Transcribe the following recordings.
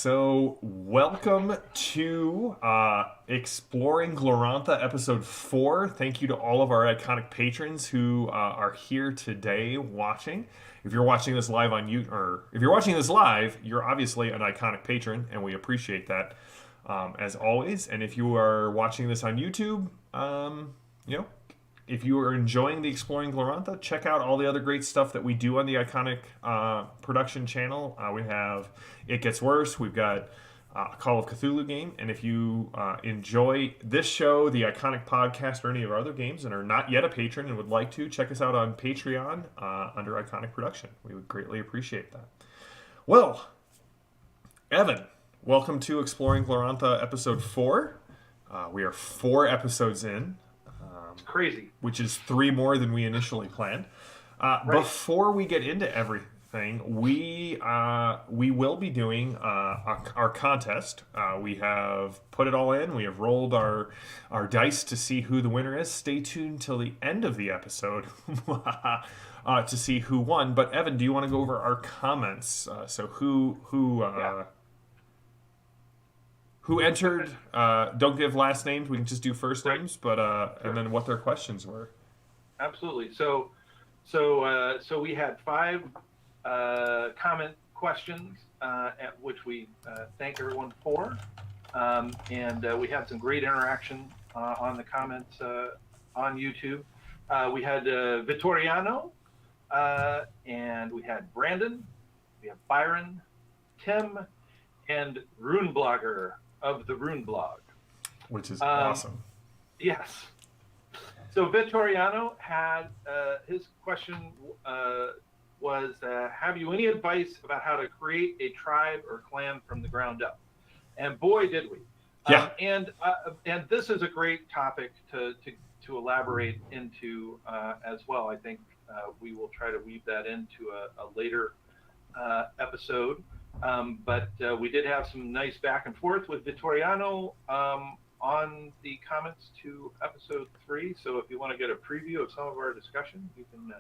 So welcome to Exploring Glorantha episode 4. Thank you to all of our iconic patrons who are here today watching. If you're watching this live on YouTube, or if you're watching this live, you're obviously an iconic patron, and we appreciate that as always. And if you are watching this on YouTube, you know, if you are enjoying the Exploring Glorantha, check out all the other great stuff that we do on the iconic production channel. We have It Gets Worse. We've got a Call of Cthulhu game. And if you enjoy this show, the iconic podcast, or any of our other games and are not yet a patron and would like to, check us out on Patreon under Iconic Production. We would greatly appreciate that. Well, Evan, welcome to Exploring Glorantha episode 4. We are 4 episodes in. Crazy. Which is 3 more than we initially planned. Right. Before we get into everything, we will be doing our contest. We have put it all in. We have rolled our dice to see who the winner is. Stay tuned till the end of the episode to see who won. But Evan, do you want to go over our comments? So who entered? Don't give last names. We can just do first names, but Sure. And then what their questions were. Absolutely. So we had 5 comment questions, at which we thank everyone for, and we had some great interaction on the comments on YouTube. We had Vittoriano, and we had Brandon, we have Byron, Tim, and Rune Blogger of the Rune Blog. Which is awesome. Yes. So Vittoriano had, his question was, have you any advice about how to create a tribe or clan from the ground up? And boy, did we. Yeah. And this is a great topic to elaborate into as well. I think we will try to weave that into a later episode. But we did have some nice back and forth with Vittoriano on the comments to episode 3. So if you want to get a preview of some of our discussion, you can.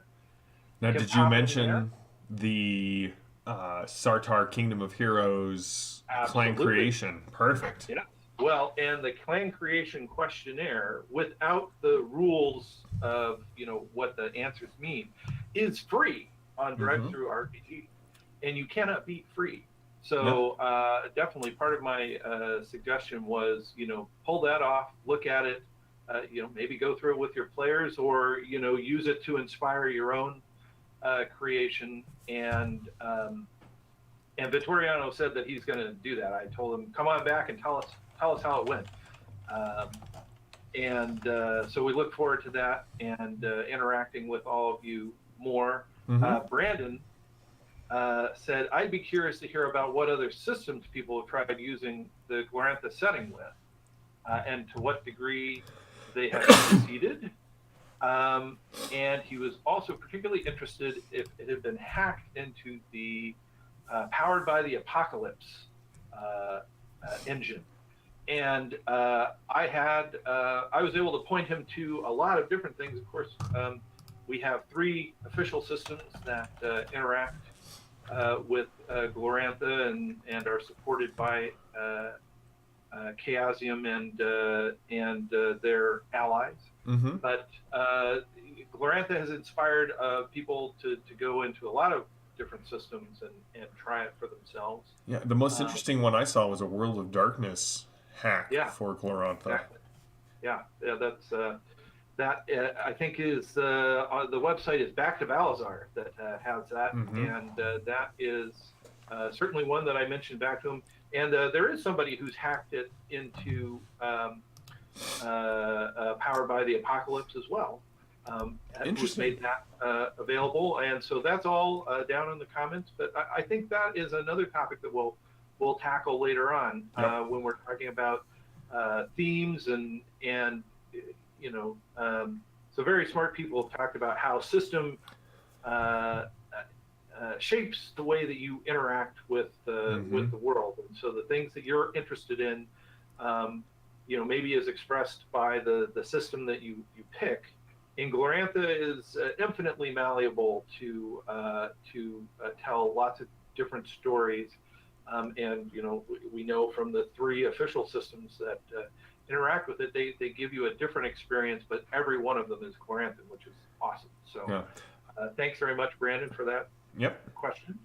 Now, did you mention the Sartar Kingdom of Heroes clan creation? Perfect. Yeah. Well, and the clan creation questionnaire, without the rules of what the answers mean, is free on Drive-Thru RPG, and you cannot beat free. So definitely part of my suggestion was, pull that off, look at it, maybe go through it with your players, or, use it to inspire your own creation. And Vittoriano said that he's going to do that. I told him, come on back and tell us how it went. So we look forward to that and interacting with all of you more. Brandon said, I'd be curious to hear about what other systems people have tried using the Glorantha setting with, and to what degree they have succeeded. And he was also particularly interested if it had been hacked into the Powered by the Apocalypse engine. And I was able to point him to a lot of different things. Of course, we have 3 official systems that interact with Glorantha and are supported by Chaosium and their allies. But Glorantha has inspired people to go into a lot of different systems and try it for themselves. Yeah, the most interesting one I saw was a World of Darkness hack for Glorantha. Exactly. Yeah, that's that I think is the website is Back to Balazar that has that, and that is certainly one that I mentioned back to him. And there is somebody who's hacked it into Powered by the Apocalypse as well. Who's made that available, and so that's all down in the comments. But I think that is another topic that we'll tackle later on when we're talking about themes and so very smart people have talked about how system shapes the way that you interact with the world, and so the things that you're interested in, maybe is expressed by the system that you pick. And Glorantha is infinitely malleable to tell lots of different stories And we know from the 3 official systems that interact with it, they give you a different experience, but every one of them is Gloranthan, which is awesome. So Yeah. Thanks very much, Brandon, for that Yep. question.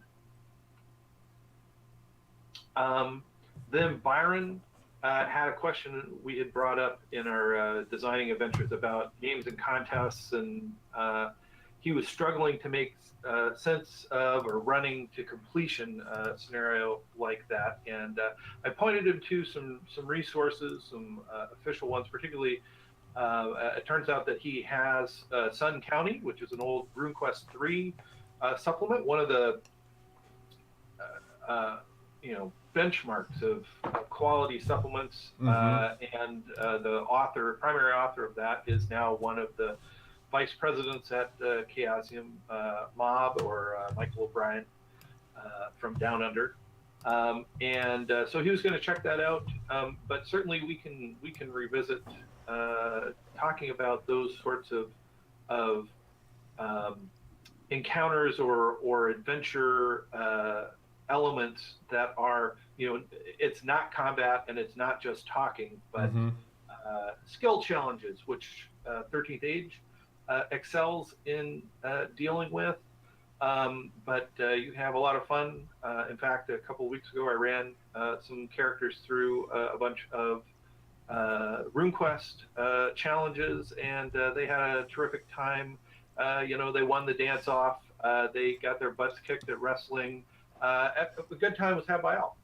Then Byron had a question we had brought up in our designing adventures about games and contests, and he was struggling to make sense of or running to completion scenario like that. And I pointed him to some resources, some official ones, particularly. It turns out that he has Sun County, which is an old RuneQuest 3 supplement, one of the benchmarks of quality supplements. And the primary author of that, is now one of the vice presidents at Chaosium, Mob, or Michael O'Brien from Down Under. So he was going to check that out, but certainly we can revisit talking about those sorts of encounters or adventure elements that are, it's not combat and it's not just talking, but skill challenges, which 13th Age excels in dealing with. But you have a lot of fun. In fact, a couple of weeks ago, I ran some characters through a bunch of RuneQuest challenges, and they had a terrific time. They won the dance off. They got their butts kicked at wrestling. A good time was had by all.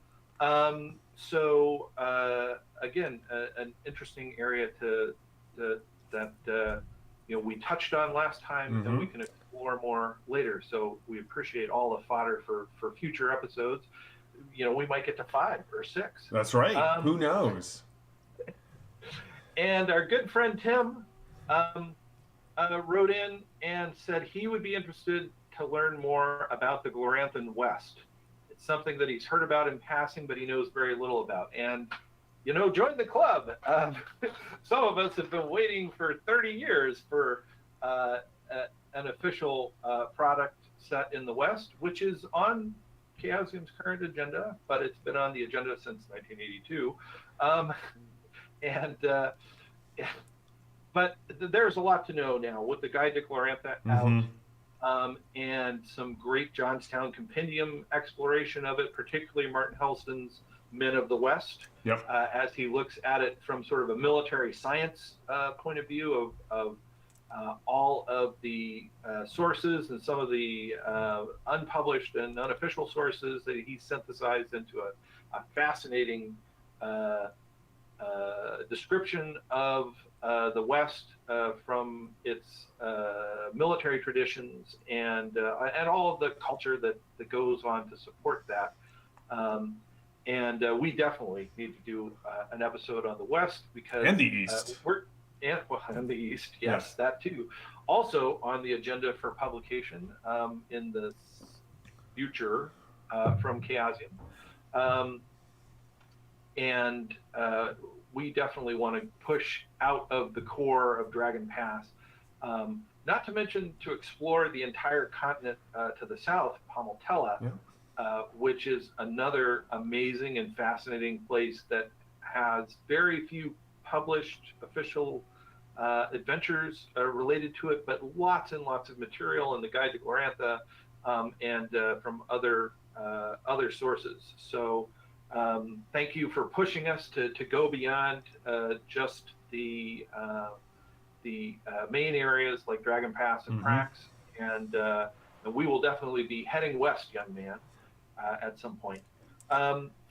Again, an interesting area that we touched on last time, and we can explore more later. So we appreciate all the fodder for future episodes. We might get to 5 or 6. That's right. Who knows? And our good friend Tim wrote in and said he would be interested to learn more about the Gloranthan West. It's something that he's heard about in passing, but he knows very little about. And, join the club. Some of us have been waiting for 30 years for an official product set in the West, which is on Chaosium's current agenda, but it's been on the agenda since 1982. But there's a lot to know now with the Guide to Glorantha out, and some great Johnstown compendium exploration of it, particularly Martin Helston's Men of the West, as he looks at it from sort of a military science point of view of all of the sources and some of the unpublished and unofficial sources that he synthesized into a fascinating description of the West from its military traditions and all of the culture that goes on to support that. We definitely need to do an episode on the West because and the East. And the East, yes, that too. Also on the agenda for publication in the future from Chaosium. We definitely want to push out of the core of Dragon Pass, not to mention to explore the entire continent to the south, Pomaltella, which is another amazing and fascinating place that has very few published official adventures related to it, but lots and lots of material in the Guide to Glorantha and from other sources. So thank you for pushing us to go beyond just the main areas like Dragon Pass and Prax, and we will definitely be heading west, young man, at some point.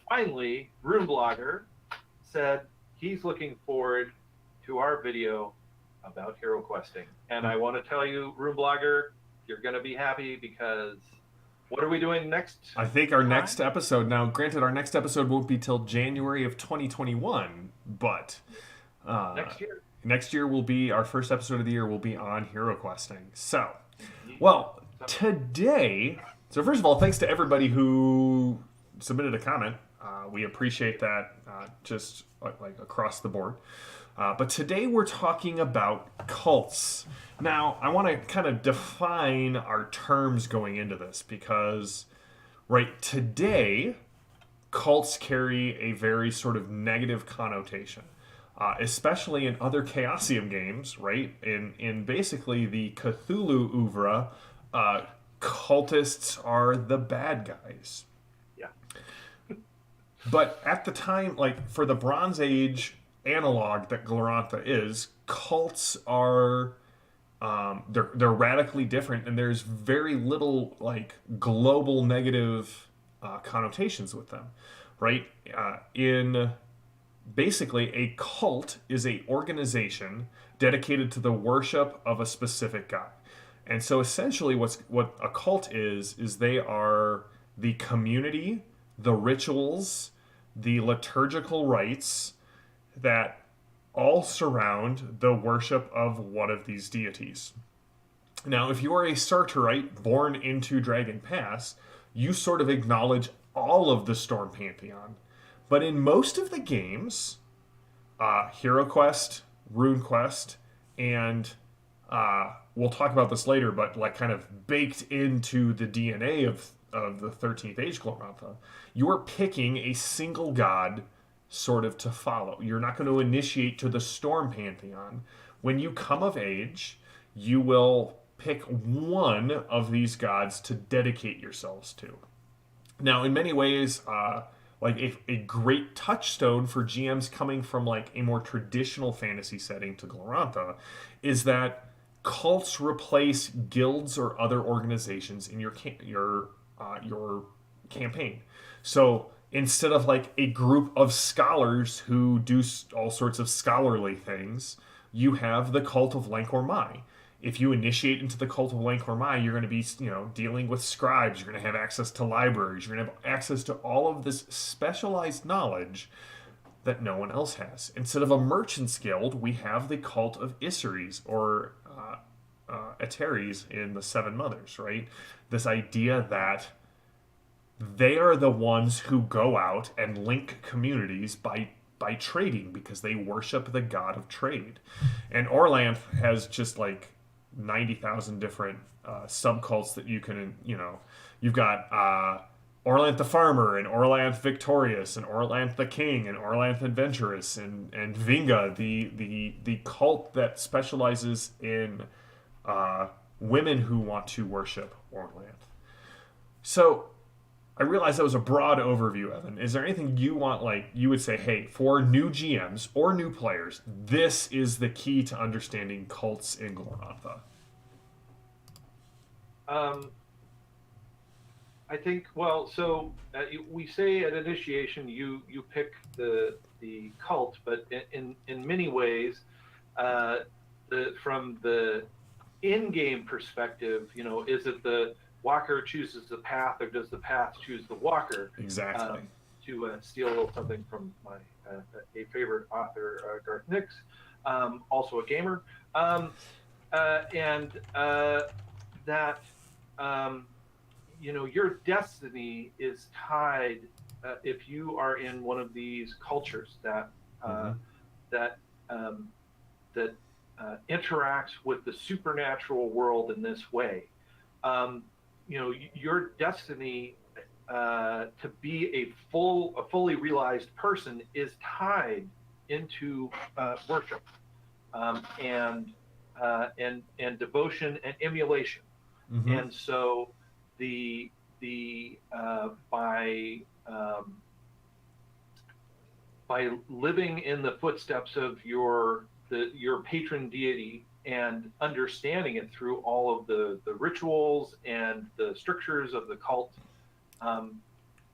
Finally, Rune Blogger said he's looking forward to our video about hero questing, and I want to tell you, Rune Blogger, you're going to be happy because what are we doing next? I think our next episode, now granted our next episode won't be till January of 2021, but next year will be our first episode of the year will be on hero questing. So, well, today, so first of all, thanks to everybody who submitted a comment. We appreciate that just like across the board. But today we're talking about cults. Now, I want to kind of define our terms going into this because, right, today, cults carry a very sort of negative connotation, especially in other Chaosium games, right? In basically the Cthulhu oeuvre, uh, cultists are the bad guys. Yeah. But at the time, like for the Bronze Age analog that Glorantha is, cults are they're radically different, and there's very little like global negative connotations with them, right? In basically, a cult is a organization dedicated to the worship of a specific god. And so essentially what a cult is they are the community, the rituals, the liturgical rites that all surround the worship of one of these deities. Now, if you are a Sartorite born into Dragon Pass, you sort of acknowledge all of the Storm Pantheon. But in most of the games, Hero Quest, Rune Quest, and we'll talk about this later, but like kind of baked into the DNA of the 13th Age Glorantha, you are picking a single god sort of to follow. You're not going to initiate to the Storm Pantheon. When you come of age, you will pick one of these gods to dedicate yourselves to. Now, in many ways, like a great touchstone for GMs coming from like a more traditional fantasy setting to Glorantha is that cults replace guilds or other organizations in your campaign. So instead of like a group of scholars who do all sorts of scholarly things, you have the cult of Lankhor. If you initiate into the cult of Lankhor, you're going to be, dealing with scribes. You're going to have access to libraries. You're going to have access to all of this specialized knowledge that no one else has. Instead of a merchant's guild, we have the cult of Isseries or Ateres in the Seven Mothers, right? This idea that they are the ones who go out and link communities by trading because they worship the god of trade. And Orlanth has just like 90,000 different subcults that you can, you've got Orlanth the Farmer and Orlanth Victorious and Orlanth the King and Orlanth Adventurous and Vinga, the cult that specializes in women who want to worship Orlanth. So I realize that was a broad overview, Evan. Is there anything you want, like, you would say, hey, for new GMs or new players, this is the key to understanding cults in Glorantha? I think, well, so we say at initiation you pick the cult, but in many ways, from the in-game perspective, is it the walker chooses the path, or does the path choose the walker? Exactly. To steal something from my a favorite author, Garth Nix, also a gamer, and that your destiny is tied if you are in one of these cultures that that interacts with the supernatural world in this way. Your destiny to be a fully realized person is tied into worship and devotion and emulation. Mm-hmm. And so by living in the footsteps of your patron deity and understanding it through all of the rituals and the strictures of the cult,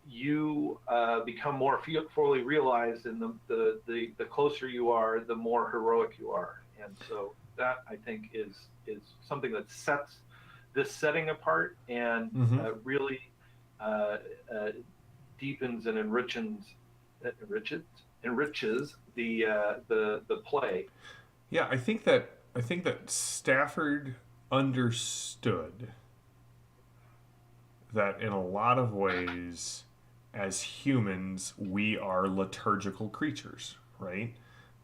you become more fully realized, and the closer you are, the more heroic you are. And so that, I think, is something that sets this setting apart and really deepens and enriches the play. Yeah, I think that Stafford understood that in a lot of ways, as humans, we are liturgical creatures, right?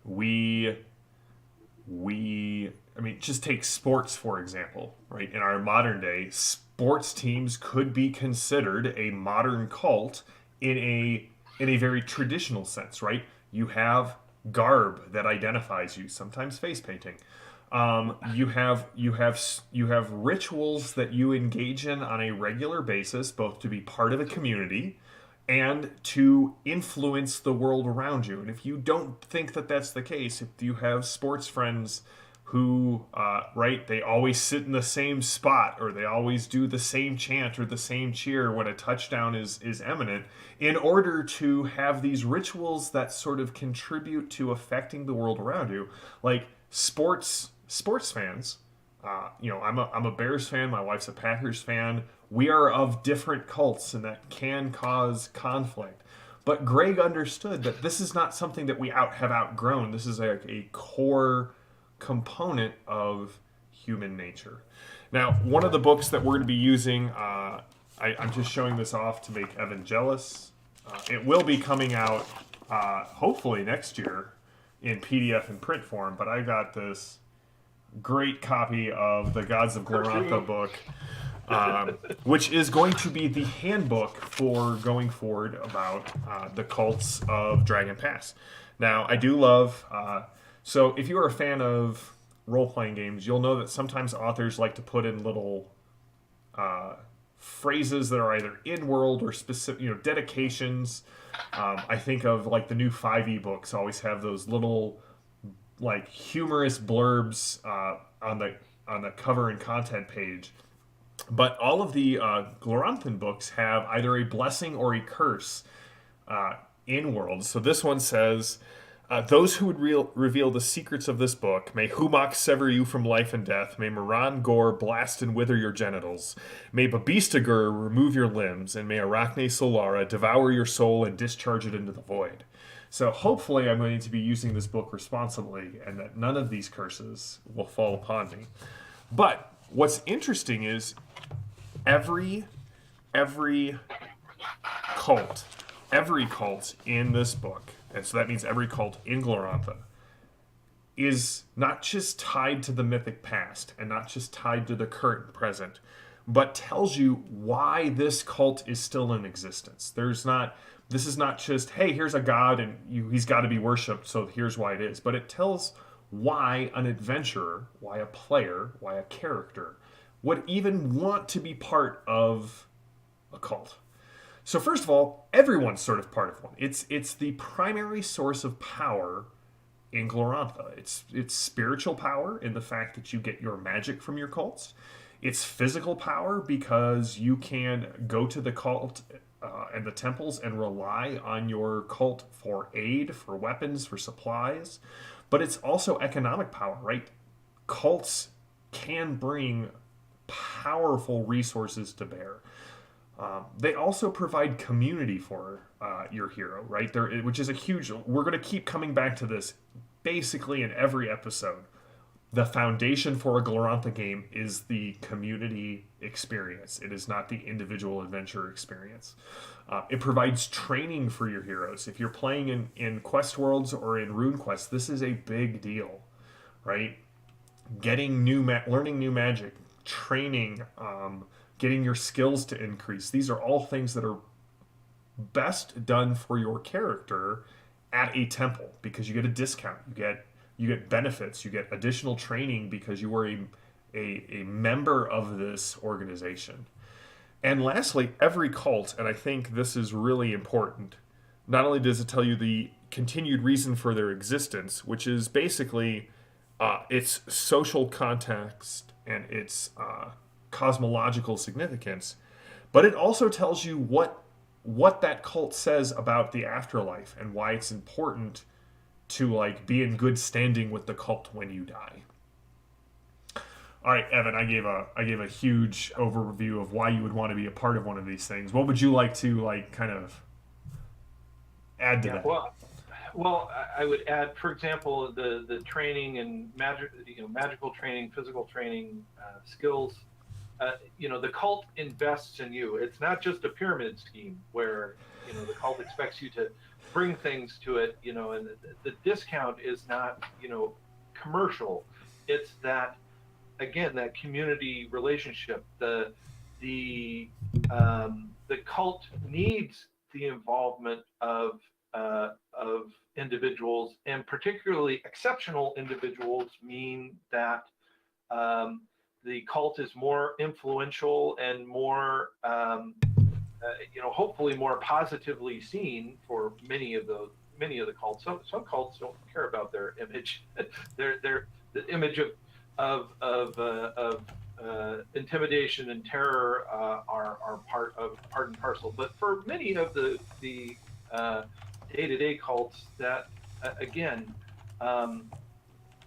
I mean, just take sports, for example, right? In our modern day, sports teams could be considered a modern cult in a in a very traditional sense, right? You have garb that identifies you, sometimes face painting. You have rituals that you engage in on a regular basis, both to be part of a community and to influence the world around you. And if you don't think that that's the case, if you have sports friends who, right, they always sit in the same spot, or they always do the same chant or the same cheer when a touchdown is imminent, in order to have these rituals that sort of contribute to affecting the world around you, like sports fans. I'm a Bears fan. My wife's a Packers fan. We are of different cults, and that can cause conflict. But Greg understood that this is not something that we have outgrown. This is a core component of human nature. Now, one of the books that we're going to be using, I'm just showing this off to make Evan jealous. It will be coming out hopefully next year in PDF and print form, but I got this great copy of the Gods of Glorantha book, which is going to be the handbook for going forward about the cults of Dragon Pass. Now, I do love. So, if you are a fan of role playing games, you'll know that sometimes authors like to put in little phrases that are either in world or specific, dedications. I think of like the new 5e books always have those little like humorous blurbs on the cover and content page. But all of the Gloranthan books have either a blessing or a curse in world. So this one says, those who would reveal the secrets of this book, may Humak sever you from life and death, may Moran Gore blast and wither your genitals, may Babistagur remove your limbs, and may Arachne Solara devour your soul and discharge it into the void. So hopefully I'm going to be using this book responsibly, and that none of these curses will fall upon me. But what's interesting is every cult, every cult in this book, and so that means every cult in Glorantha, is not just tied to the mythic past and not just tied to the current and present, but tells you why this cult is still in existence. This is not just, hey, here's a god and he's got to be worshipped, so here's why it is. But it tells why an adventurer, why a player, why a character would even want to be part of a cult. So first of all, everyone's sort of part of one. It's the primary source of power in Glorantha. It's spiritual power in the fact that you get your magic from your cults. It's physical power because you can go to the cult and the temples and rely on your cult for aid, for weapons, for supplies. But it's also economic power, right? Cults can bring powerful resources to bear. They also provide community for your hero, right? Which is a huge. We're going to keep coming back to this basically in every episode. The foundation for a Glorantha game is the community experience. It is not the individual adventure experience. It provides training for your heroes. If you're playing in Quest Worlds or in Rune Quest, this is a big deal, right? Learning new magic, training, getting your skills to increase. These are all things that are best done for your character at a temple because you get a discount. You get benefits. You get additional training because you are a member of this organization. And lastly, every cult, and I think this is really important, not only does it tell you the continued reason for their existence, which is basically its social context and its cosmological significance, but it also tells you what that cult says about the afterlife and why it's important to like be in good standing with the cult when you die. All right, Evan, I gave a huge overview of why you would want to be a part of one of these things. What would you like to like kind of add to that? Well, I would add, for example, the training and magical training, physical training, skills. The cult invests in you. It's not just a pyramid scheme where the cult expects you to bring things to it. And the discount is not commercial. It's that, again, that community relationship. The cult needs the involvement of individuals, and particularly exceptional individuals, mean that the cult is more influential and more, hopefully more positively seen for many of the cults. Some cults don't care about their image, the image of intimidation and terror are part and parcel. But for many of the day-to-day cults, that again,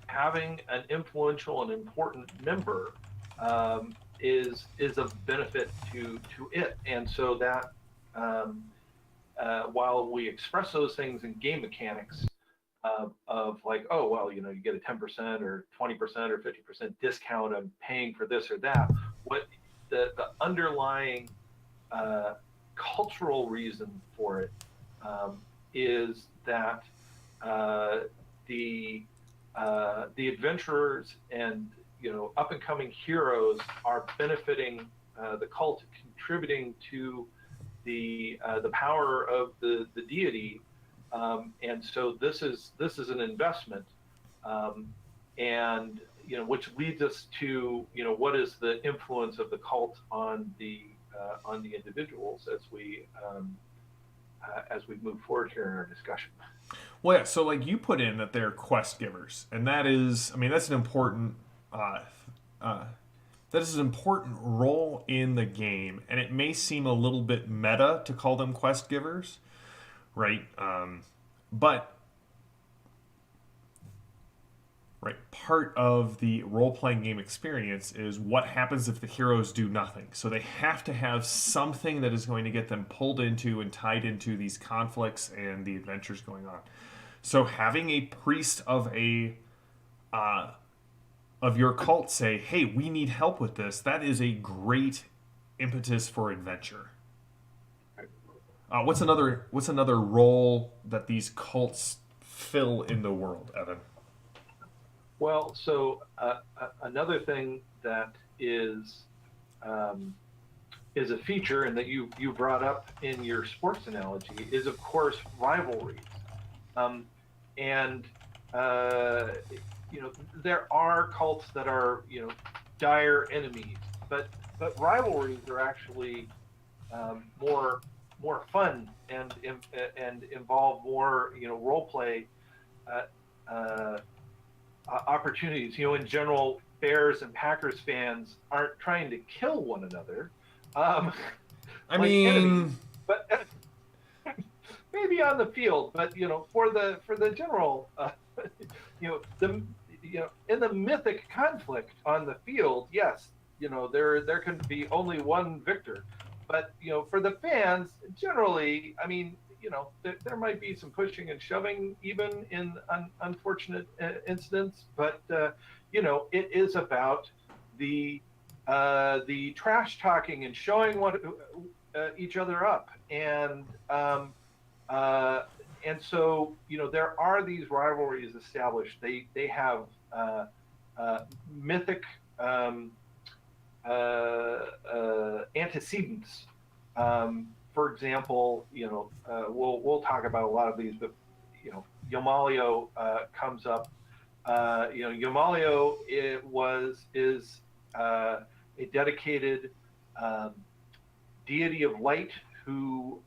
having an influential and important member is of benefit to it. And so that while we express those things in game mechanics of like, oh well, you get a 10% or 20% or 50% discount on paying for this or that, what the underlying cultural reason for it is that the adventurers and up and coming heroes are benefiting the cult, contributing to the power of the deity, and so this is an investment, and which leads us to what is the influence of the cult on the individuals as we move forward here in our discussion. Well, yeah. So, like you put in that they're quest givers, and that is, I mean, that's an important, that is an important role in the game, and it may seem a little bit meta to call them quest givers, right? But right, part of the role-playing game experience is what happens if the heroes do nothing. So they have to have something that is going to get them pulled into and tied into these conflicts and the adventures going on. So having a priest of your cult say, "Hey, we need help with this," that is a great impetus for adventure. What's another role that these cults fill in the world, Evan? Well, so another thing that is a feature, and that you brought up in your sports analogy, is of course rivalries, and there are cults that are dire enemies, but rivalries are actually more fun and involve more role play opportunities. In general, Bears and Packers fans aren't trying to kill one another, I mean, enemies, but maybe on the field. But for the general, in the mythic conflict on the field, yes, there can be only one victor. But for the fans, generally, I mean, there might be some pushing and shoving, even in unfortunate incidents. But it is about the trash talking and showing each other up, and so there are these rivalries established. They have mythic antecedents. For example, we'll talk about a lot of these, but Yomalio comes up. Yomalio is a dedicated deity of light who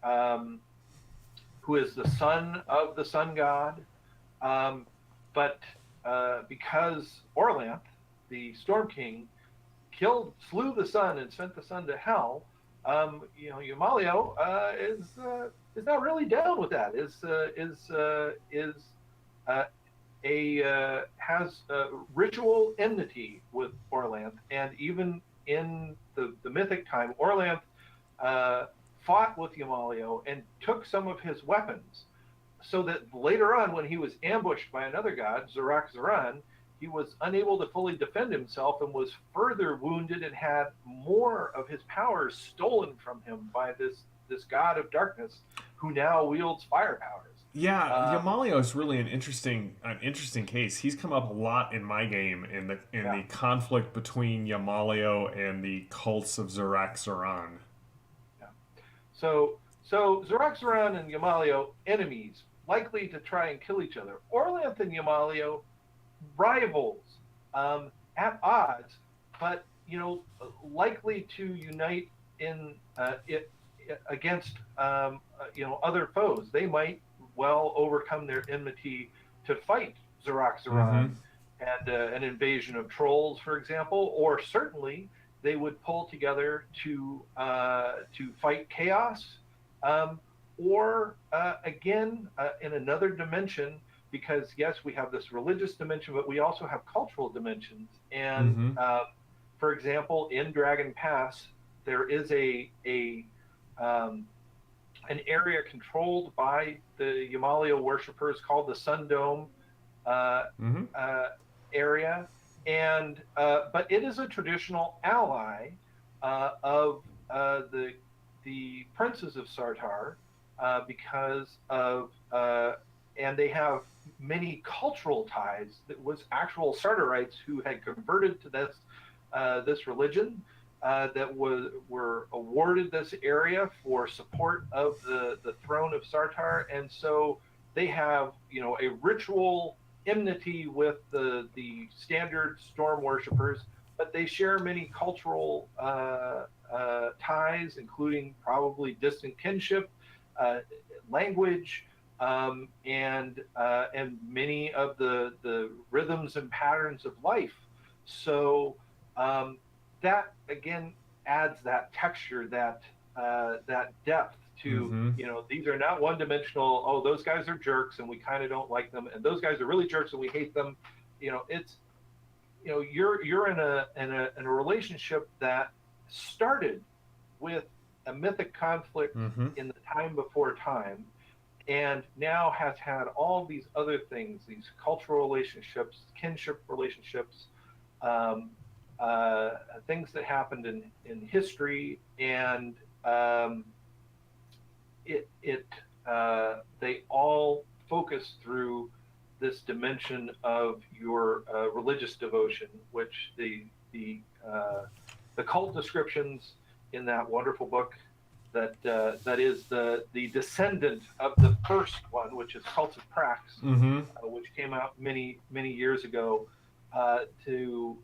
is the son of the sun god, but because Orlanth, the Storm King, slew the sun and sent the sun to hell, Yomalio is not really down with that. Has ritual enmity with Orlanth, and even in the mythic time, Orlanth fought with Yomalio and took some of his weapons, so that later on, when he was ambushed by another god, Zarak-Zaran, he was unable to fully defend himself and was further wounded and had more of his powers stolen from him by this god of darkness, who now wields fire powers. Yeah, Yomalio is really an interesting case. He's come up a lot in my game in the conflict between Yomalio and the cults of Zarak-Zaran. Yeah. So Xeroxaran and Yamalio, enemies, likely to try and kill each other. Orlanth and Yamalio, rivals, at odds, but likely to unite in against other foes. They might well overcome their enmity to fight Mm-hmm. Xeroxaran and an invasion of trolls, for example, or certainly they would pull together to fight chaos, or again in another dimension, because yes, we have this religious dimension, but we also have cultural dimensions. And Mm-hmm. for example, in Dragon Pass, there is a um, an area controlled by the Yamalio worshippers called the Sun Dome uh, Mm-hmm. uh, area, and but it is a traditional ally of the princes of Sartar, because of and they have many cultural ties. That was actual Sartarites who had converted to this religion, that were awarded this area for support of the throne of Sartar, and so they have a ritual enmity with the standard storm worshippers, but they share many cultural ties, including probably distant kinship, uh, language, and many of the rhythms and patterns of life. So um, that again adds that texture, that depth to, Mm-hmm. these are not one dimensional. Oh, those guys are jerks and we kind of don't like them, and those guys are really jerks and we hate them. It's you're in a relationship that started with a mythic conflict Mm-hmm. in the time before time, and now has had all these other things, these cultural relationships, kinship relationships, um, uh, things that happened in history, and um, it they all focus through this dimension of your religious devotion, which the cult descriptions in that wonderful book that is the descendant of the first one, which is Cults of Prax, Mm-hmm. which came out many years ago, to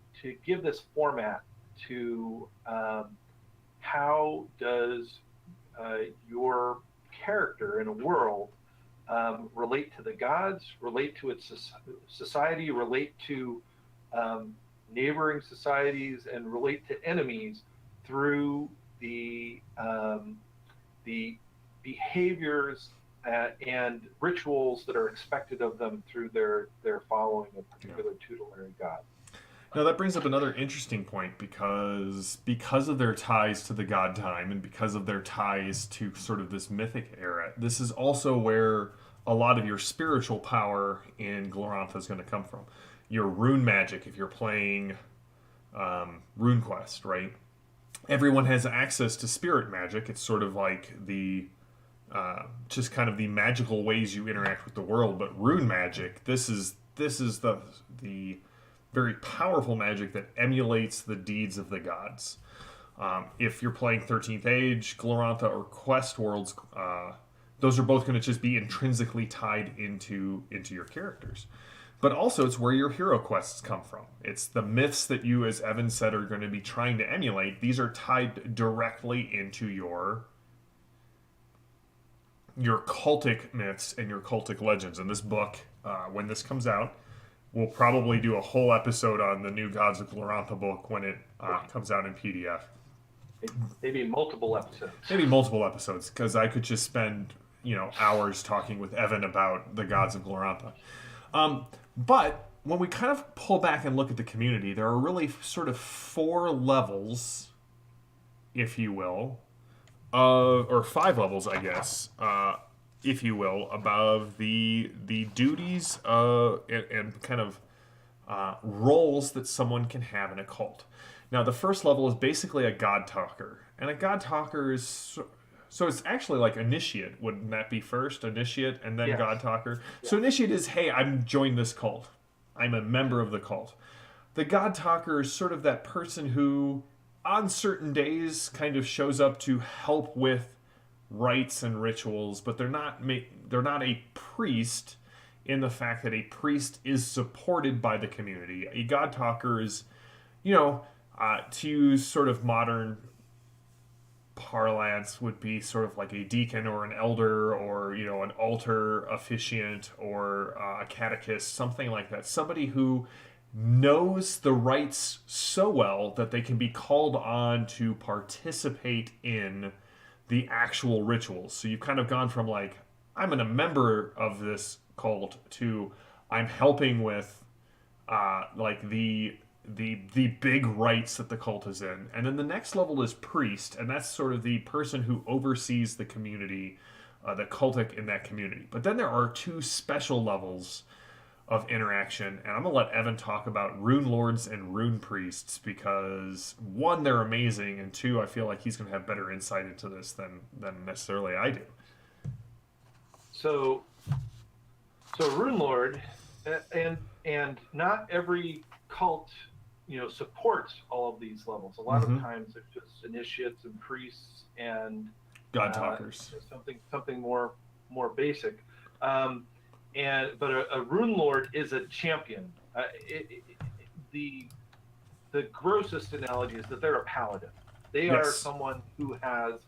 give this format to, how does your character in a world relate to the gods, relate to its society, relate to um, neighboring societies, and relate to enemies through the behaviors and rituals that are expected of them through their following a Yeah. particular tutelary god. Now that brings up another interesting point, because of their ties to the god time and because of their ties to sort of this mythic era, this is also where a lot of your spiritual power in Glorantha is going to come from. Your rune magic, if you're playing RuneQuest, right? Everyone has access to spirit magic. It's sort of like the just kind of the magical ways you interact with the world. But rune magic, this is the very powerful magic that emulates the deeds of the gods. If you're playing 13th Age, Glorantha, or Quest Worlds, those are both going to just be intrinsically tied into your characters. But also, it's where your hero quests come from. It's the myths that you, as Evan said, are going to be trying to emulate. These are tied directly into your cultic myths and your cultic legends. And this book, when this comes out, we'll probably do a whole episode on the new Gods of Glorantha book when it comes out in PDF. Maybe multiple episodes. Maybe multiple episodes, because I could just spend hours talking with Evan about the Gods of Glorantha. But when we kind of pull back and look at the community, there are really sort of four levels, if you will, or five levels, I guess, if you will, above the duties and kind of roles that someone can have in a cult. Now, the first level is basically a god talker, and a god talker is so it's actually like initiate. Wouldn't that be first initiate and then Yes. god talker? Yeah. So initiate is, hey, I'm joined this cult. I'm a member of the cult. The god talker is sort of that person who, on certain days, kind of shows up to help with rites and rituals, but they're not a priest in the fact that a priest is supported by the community. A God Talker is, you know, to use sort of modern parlance, would be sort of like a deacon or an elder or an altar officiant or a catechist, something like that. Somebody who knows the rites so well that they can be called on to participate in the actual rituals. So you've kind of gone from like, I'm a member of this cult to I'm helping with like the big rites that the cult is in. And then the next level is priest, and that's sort of the person who oversees the community, the cultic in that community. But then there are two special levels of interaction, and I'm gonna let Evan talk about rune lords and rune priests because one, they're amazing, and two, I feel like he's gonna have better insight into this than necessarily I do. So, so Rune Lord, and not every cult, supports all of these levels. A lot of times, it's just initiates and priests and God talkers. Something more basic. But a Rune Lord is a champion. The grossest analogy is that they're a paladin. They are someone who has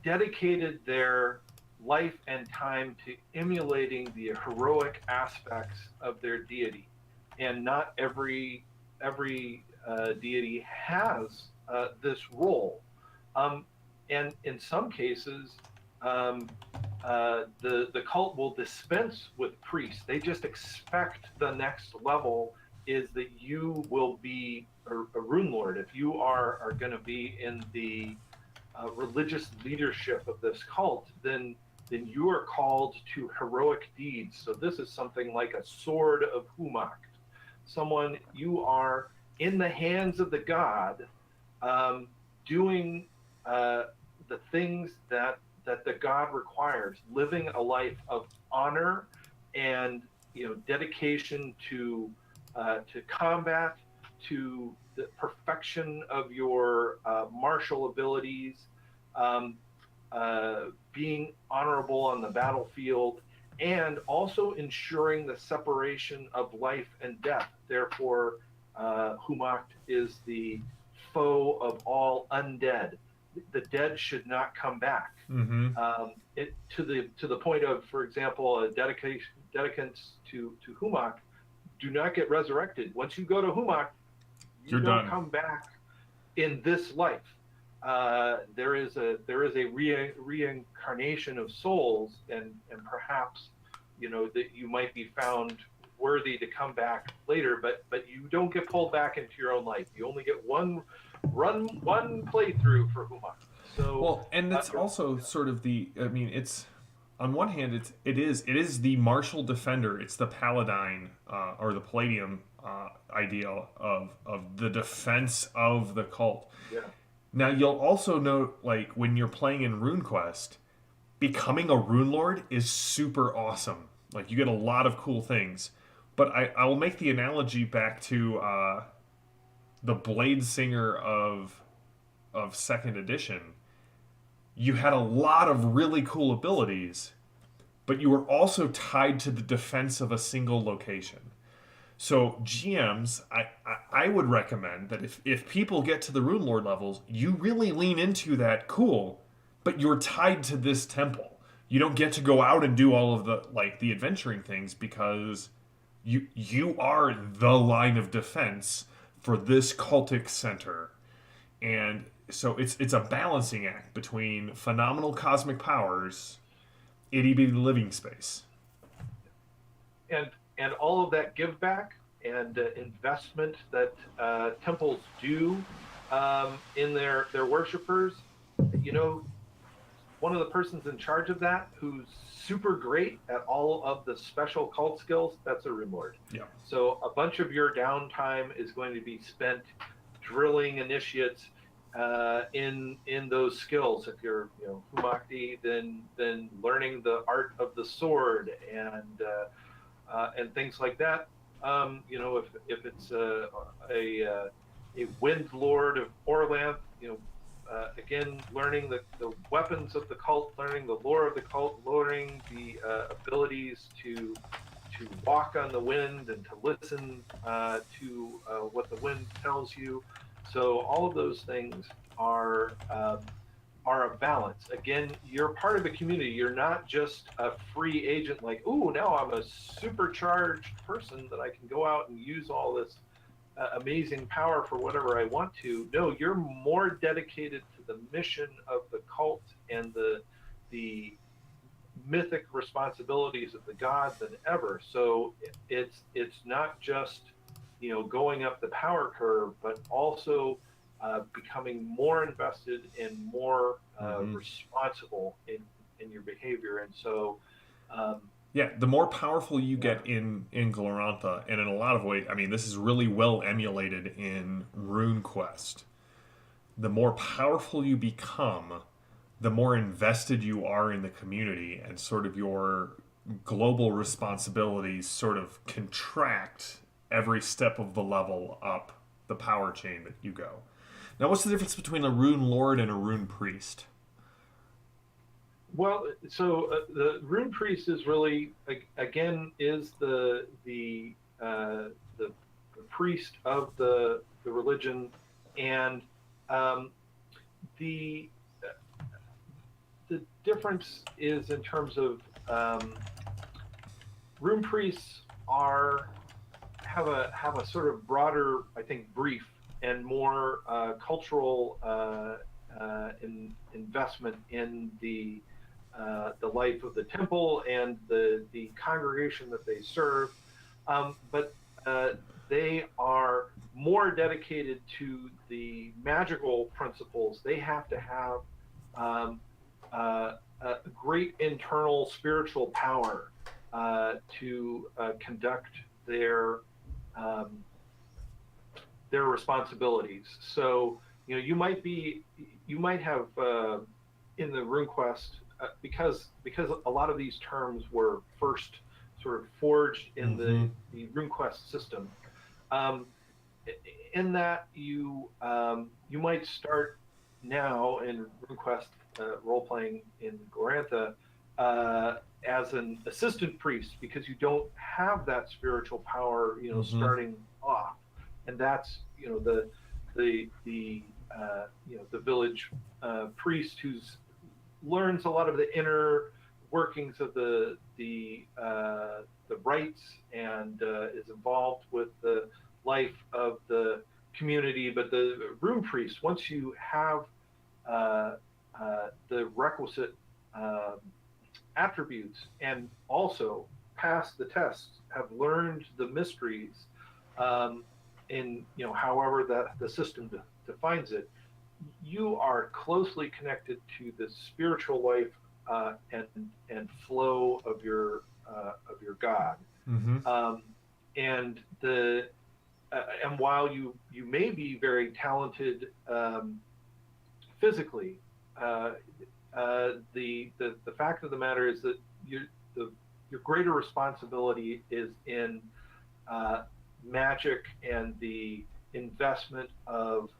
dedicated their life and time to emulating the heroic aspects of their deity, and not every deity has this role. And in some cases, the cult will dispense with priests. They just expect the next level is that you will be a rune lord. If you are going to be in the religious leadership of this cult, then you are called to heroic deeds. So this is something like a sword of Humacht. Someone, you are in the hands of the god, doing the things that the god requires, living a life of honor and dedication to combat, to the perfection of your martial abilities, being honorable on the battlefield, and also ensuring the separation of life and death. Therefore, Humacht is the foe of all undead. The dead should not come back. To the point of, for example, dedicants to Humacht do not get resurrected. Once you go to Humacht, you don't done. come back in this life. There is a reincarnation of souls, and perhaps that you might be found worthy to come back later, but you don't get pulled back into your own life. You only get one playthrough for Humacht. So well, and it's also sort of it's on one hand it is the martial defender. It's the paladin or the palladium ideal of the defense of the cult. Yeah. Now you'll also note, like, when you're playing in RuneQuest, becoming a rune lord is super awesome. Like, you get a lot of cool things. But I will make the analogy back to the Blade Singer of second edition. You had a lot of really cool abilities, but you were also tied to the defense of a single location. So GMs, I would recommend that if people get to the Rune Lord levels, you really lean into that. Cool, but you're tied to this temple. You don't get to go out and do all of the adventuring things because you are the line of defense for this cultic center. And so it's a balancing act between phenomenal cosmic powers, itty bitty living space. And all of that give back and investment that temples do in their worshipers. One of the persons in charge of that, who's super great at all of the special cult skills, that's a rune lord. Yeah. So a bunch of your downtime is going to be spent drilling initiates in those skills. If you're Humakti, then learning the art of the sword and things like that. If it's a wind lord of Orlanth, again, learning the weapons of the cult, learning the lore of the cult, learning the abilities to walk on the wind and to listen to what the wind tells you. So all of those things are a balance. Again, you're part of the community. You're not just a free agent like, ooh, now I'm a supercharged person that I can go out and use all this amazing power for whatever I want to. No, you're more dedicated to the mission of the cult and the mythic responsibilities of the god than ever. So it's not just going up the power curve, but also becoming more invested and more responsible in your behavior. And so Yeah, the more powerful you get in Glorantha, and in a lot of ways, I mean, this is really well emulated in RuneQuest. The more powerful you become, the more invested you are in the community, and sort of your global responsibilities sort of contract every step of the level up the power chain that you go. Now, what's the difference between a rune lord and a rune priest? well, so the rune priest is really again is the priest of the religion, and um, the the difference is in terms of rune priests are have a sort of broader, I think, brief and more cultural investment in the life of the temple and the congregation that they serve, but they are more dedicated to the magical principles. They have to have a great internal spiritual power to conduct um, their responsibilities. So you might have in the RuneQuest because a lot of these terms were first sort of forged in the RuneQuest system. Um, in that you might start now in RuneQuest role playing in Glorantha as an assistant priest because you don't have that spiritual power, starting off, and that's the village priest who's learns a lot of the inner workings of the rites and is involved with the life of the community. But the rune priest, once you have the requisite attributes and also pass the tests, have learned the mysteries in however the system defines it, you are closely connected to the spiritual life and flow of your God. And the and while you may be very talented physically, the fact of the matter is that your greater responsibility is in magic and the investment of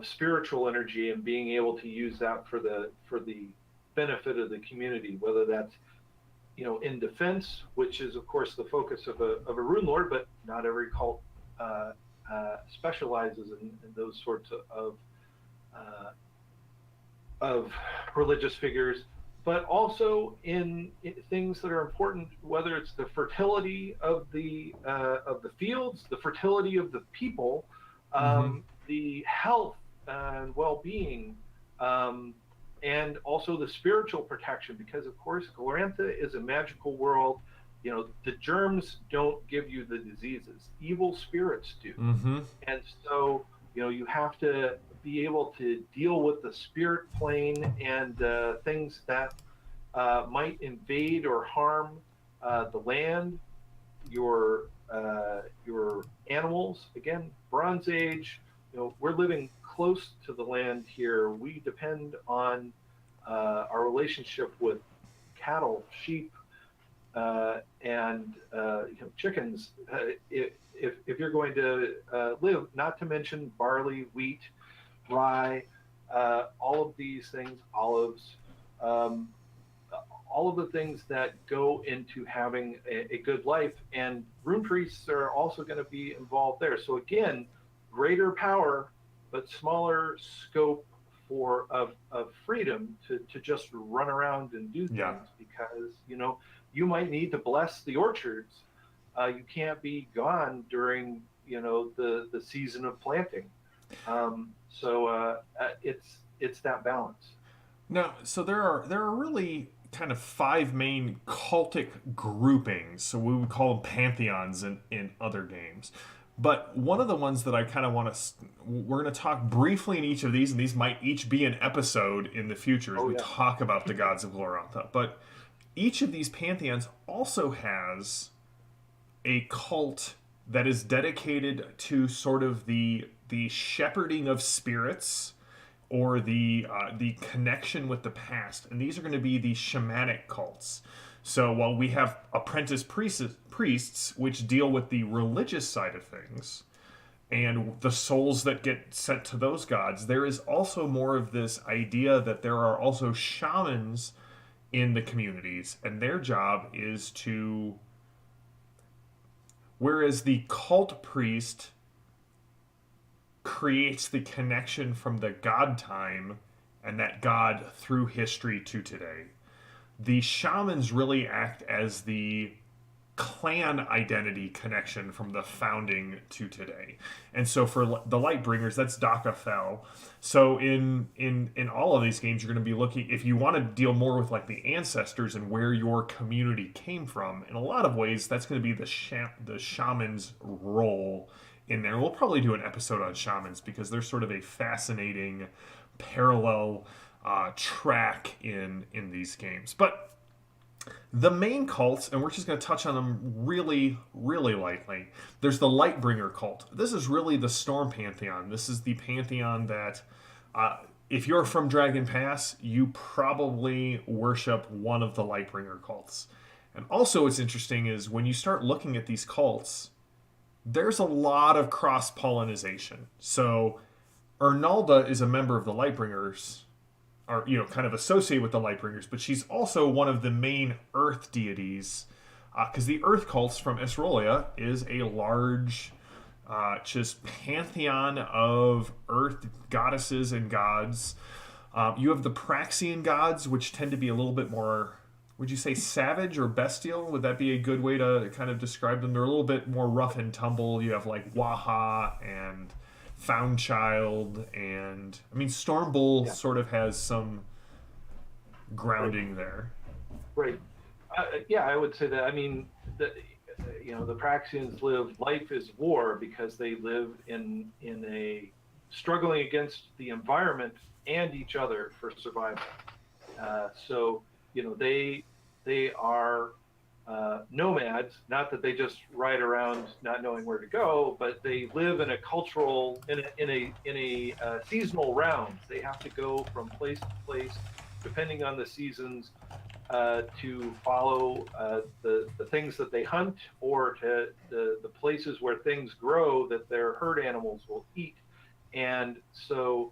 spiritual energy and being able to use that for the benefit of the community, whether that's in defense, which is of course the focus of a rune lord, but not every cult specializes in those sorts of religious figures, but also in things that are important, whether it's the fertility of the fields, the fertility of the people, the health and well-being, and also the spiritual protection, because of course Glorantha is a magical world. The germs don't give you the diseases, evil spirits do. And so you have to be able to deal with the spirit plane and things that might invade or harm the land, your animals. Again, Bronze Age, we're living close to the land here. We depend on our relationship with cattle, sheep, and chickens. If you're going to live, not to mention barley, wheat, rye, all of these things, olives, um, all of the things that go into having a good life. And rune priests are also going to be involved there. So again, greater power, but smaller scope of freedom to just run around and do Yeah. things because you might need to bless the orchards. You can't be gone during the season of planting. It's that balance. Now, so there are really kind of five main cultic groupings. So we would call them pantheons in other games. But one of the ones that I kind of want to, we're going to talk briefly in each of these, and these might each be an episode in the future as Oh we yeah. talk about the gods of Glorantha. But each of these pantheons also has a cult that is dedicated to sort of the shepherding of spirits or the connection with the past, and these are going to be the shamanic cults. So while we have apprentice priests which deal with the religious side of things and the souls that get sent to those gods, there is also more of this idea that there are also shamans in the communities, and their job is to, whereas the cult priest creates the connection from the god time and that god through history to today. The shamans really act as the clan identity connection from the founding to today. And so for the Lightbringers, that's Dakafel. So in all of these games, you're going to be looking, if you want to deal more with like the ancestors and where your community came from, in a lot of ways, that's going to be the shaman's role in there. We'll probably do an episode on shamans because they're sort of a fascinating parallel track in these games. But the main cults, and we're just going to touch on them really, really lightly. There's the Lightbringer cult. This is really the Storm Pantheon. This is the pantheon that, if you're from Dragon Pass, you probably worship one of the Lightbringer cults. And also, what's interesting is when you start looking at these cults, there's a lot of cross pollination. So, Ernalda is a member of the Lightbringers, are kind of associated with the Lightbringers, but she's also one of the main Earth deities, because the Earth cults from Esrolia is a large, just pantheon of Earth goddesses and gods. You have the Praxian gods, which tend to be a little bit more. Would you say savage or bestial? Would that be a good way to kind of describe them? They're a little bit more rough and tumble. You have like Waha and Found Child, and I mean Stormbull sort of has some grounding there. Right. Yeah, I would say that. I mean, the Praxians live life is war because they live in a struggling against the environment and each other for survival. They are nomads. Not that they just ride around not knowing where to go, but they live in a cultural in a seasonal round. They have to go from place to place depending on the seasons to follow the things that they hunt or to the places where things grow that their herd animals will eat. And so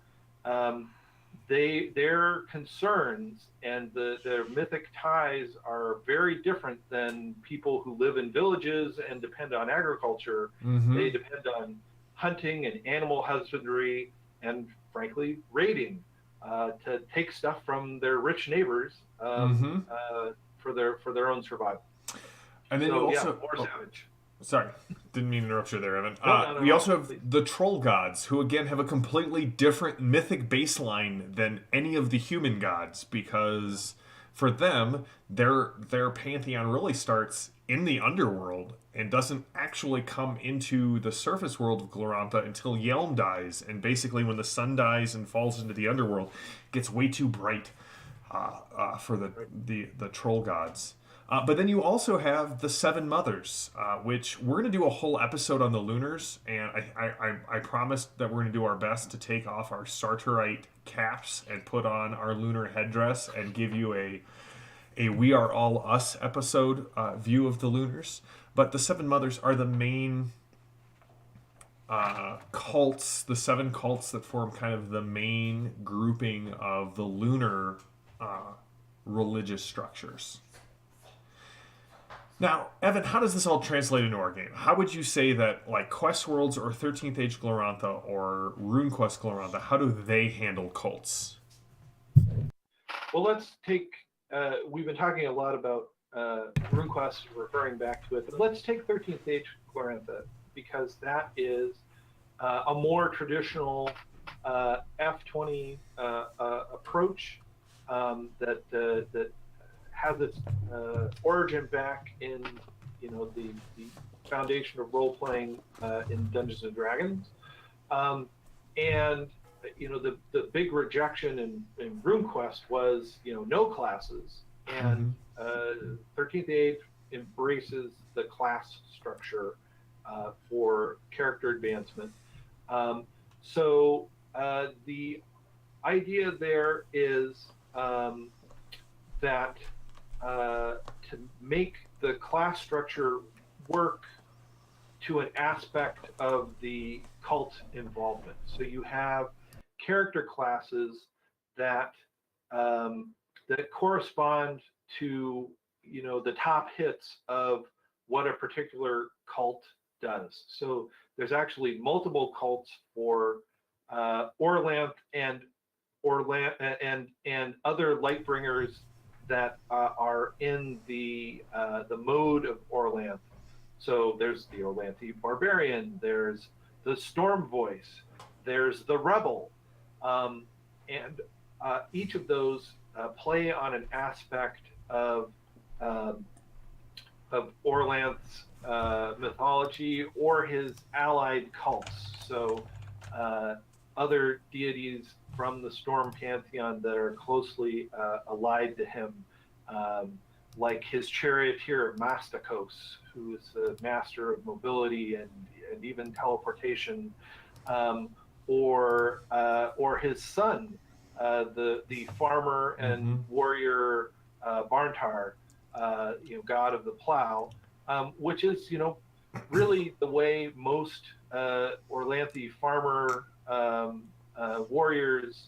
their concerns and their mythic ties are very different than people who live in villages and depend on agriculture. Mm-hmm. They depend on hunting and animal husbandry and, frankly, raiding to take stuff from their rich neighbors for their own survival. And then so, you also more savage. Sorry, didn't mean to interrupt you there, Evan. No, we also have please. the troll gods, who again have a completely different mythic baseline than any of the human gods, because for them, their pantheon really starts in the underworld and doesn't actually come into the surface world of Glorantha until Yelm dies, and basically when the sun dies and falls into the underworld, it gets way too bright for the troll gods. But then you also have the Seven Mothers, which we're going to do a whole episode on the Lunars, and I promised that we're going to do our best to take off our Sartorite caps and put on our lunar headdress and give you a We Are All Us episode view of the Lunars. But the Seven Mothers are the main cults, the 7 cults that form kind of the main grouping of the lunar uh, religious structures. Now, Evan, how does this all translate into our game? How would you say that, like, Quest Worlds or 13th Age Glorantha or RuneQuest Glorantha, how do they handle cults? Well, let's take. We've been talking a lot about RuneQuest, referring back to it, but let's take 13th Age Glorantha because that is a more traditional F20 approach that has its origin back in the foundation of role playing in Dungeons and Dragons, and the big rejection in RuneQuest was no classes, and 13th Age embraces the class structure for character advancement. The idea there is that to make the class structure work to an aspect of the cult involvement. So you have character classes that that correspond to the top hits of what a particular cult does. So there's actually multiple cults for Orlanth and other Lightbringers that are in the mode of Orlanth. So there's the Orlanthi Barbarian, there's the Storm Voice, there's the Rebel, and each of those play on an aspect of Orlanth's mythology or his allied cults. So other deities from the Storm Pantheon that are closely allied to him, like his charioteer Mastakos, who is the master of mobility and even teleportation, or his son, the farmer and warrior Barntar, god of the plow, which is really the way most Orlanthi farmer warriors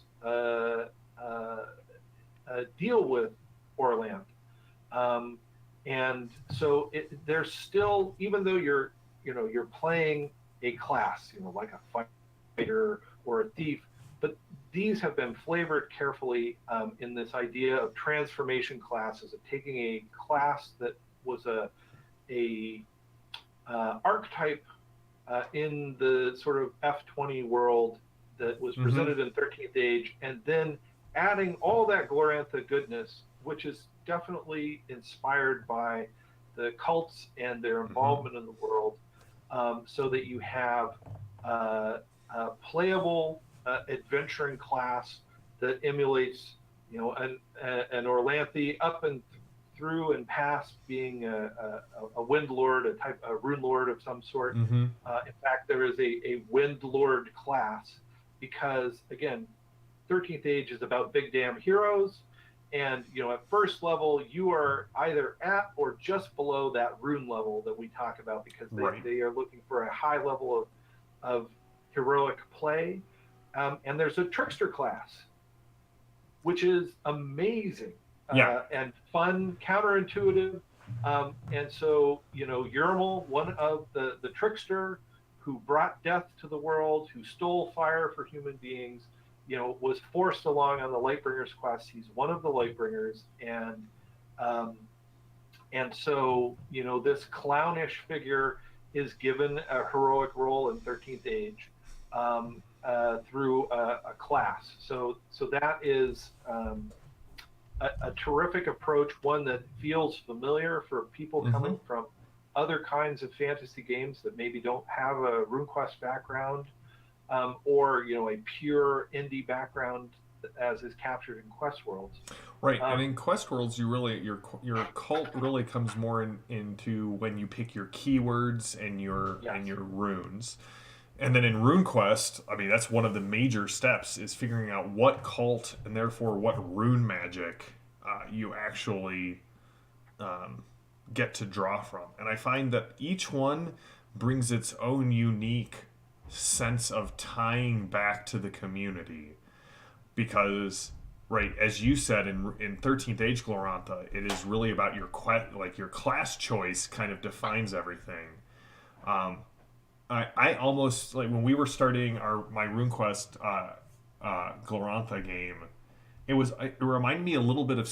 deal with Orlanth. And so there's still, even though you're playing a class, like a fighter or a thief, but these have been flavored carefully in this idea of transformation classes, of taking a class that was a archetype in the sort of F20 world that was presented in 13th Age, and then adding all that Glorantha goodness, which is definitely inspired by the cults and their involvement in the world, so that you have a playable adventuring class that emulates, an Orlanthi up and through and past being a wind lord, a rune lord of some sort. In fact, there is a wind lord class because, again, 13th Age is about big damn heroes. And, at first level, you are either at or just below that rune level that we talk about because they are looking for a high level of heroic play. And there's a trickster class, which is amazing and fun, counterintuitive. And so, Yermal, one of the trickster who brought death to the world, who stole fire for human beings, was forced along on the Lightbringers quest. He's one of the Lightbringers, and so this clownish figure is given a heroic role in 13th Age through a class. So that is a terrific approach, one that feels familiar for people coming from other kinds of fantasy games that maybe don't have a RuneQuest background. Or a pure indie background, as is captured in Quest Worlds. Right, and in Quest Worlds, you really your cult really comes more into when you pick your keywords and your runes, and then in RuneQuest, I mean that's one of the major steps is figuring out what cult and therefore what rune magic you actually get to draw from, and I find that each one brings its own unique sense of tying back to the community because, right, as you said in 13th Age Glorantha, it is really about your class choice kind of defines everything. Um, I almost like when we were starting my RuneQuest Glorantha game. It reminded me a little bit of